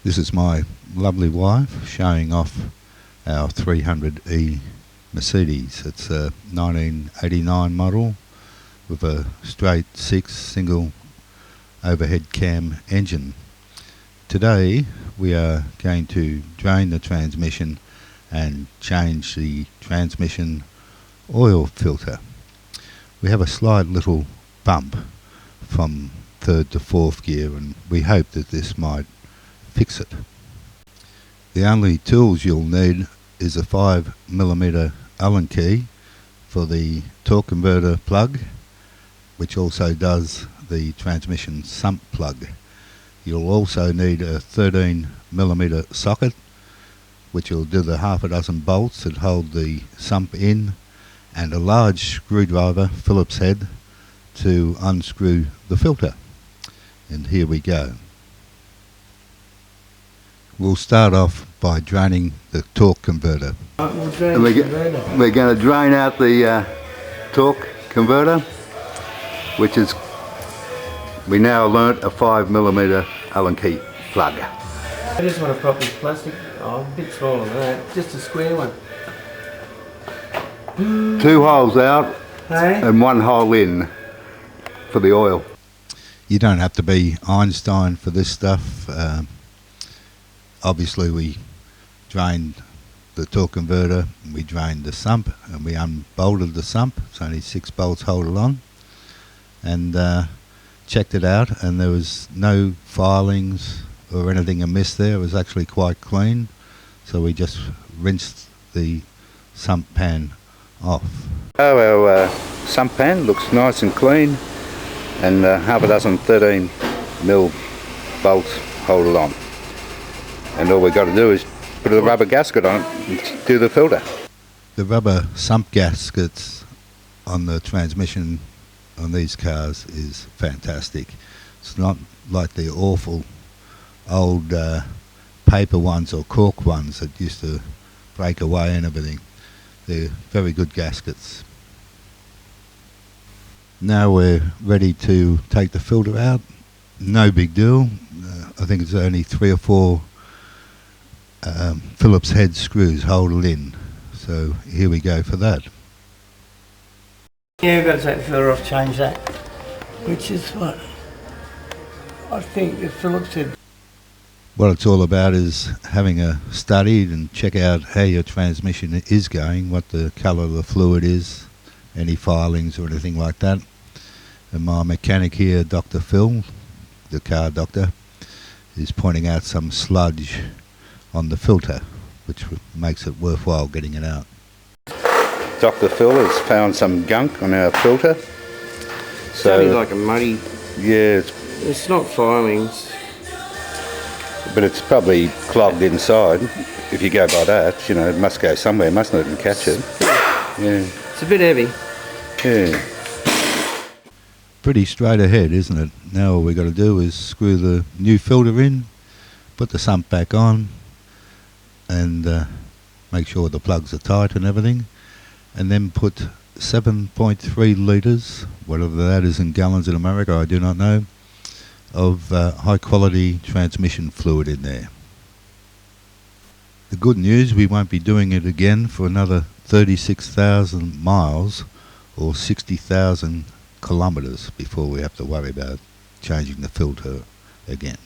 This is my lovely wife showing off our 300E Mercedes. It's a 1989 model with a straight 6 single overhead cam engine. Today we are going to drain the transmission and change the transmission oil filter. We have a slight little bump from third to fourth gear, and we hope that this might fix it. The only tools you'll need is a 5mm Allen key for the torque converter plug, which also does the transmission sump plug. You'll also need a 13mm socket, which will do the half a dozen bolts that hold the sump in, and a large screwdriver, Phillips head, to unscrew the filter. And here we go. We'll start off by draining the torque converter. We're going to drain out the torque converter, which is, we now learnt, a 5mm Allen key plug. I just want a proper plastic, a bit smaller than that, just a square one. 2 holes out, hey? And 1 hole in for the oil. You don't have to be Einstein for this stuff. Obviously we drained the torque converter, we drained the sump, and we unbolted the sump. It's only 6 bolts holded on, and checked it out, and there was no filings or anything amiss there. It was actually quite clean, so we just rinsed the sump pan off. Our sump pan looks nice and clean, and half a dozen 13mm bolts hold it on. And all we've got to do is put a rubber gasket on it and do the filter. The rubber sump gaskets on the transmission on these cars is fantastic. It's not like the awful old paper ones or cork ones that used to break away and everything. They're very good gaskets. Now we're ready to take the filter out. No big deal. I think it's only 3 or 4 Phillips head screws hold it in. So here we go for that. Yeah, we've got to take the filter off, change that. Which is what I think the Phillips head. What it's all about is having a study and check out how your transmission is going, what the colour of the fluid is, any filings or anything like that. And my mechanic here, Dr. Phil, the car doctor, is pointing out some sludge on the filter, which makes it worthwhile getting it out. Dr. Phil has found some gunk on our filter. It's only like a muddy. Yeah, it's not filings, but it's probably clogged inside. If you go by that, you know, it must go somewhere, mustn't it, and catch it. Yeah. It's a bit heavy. Yeah. Pretty straight ahead, isn't it? Now all we've got to do is screw the new filter in, put the sump back on, and make sure the plugs are tight and everything, and then put 7.3 litres, whatever that is in gallons in America, I do not know, of high quality transmission fluid in there. The good news, we won't be doing it again for another 36,000 miles or 60,000 kilometres before we have to worry about changing the filter again.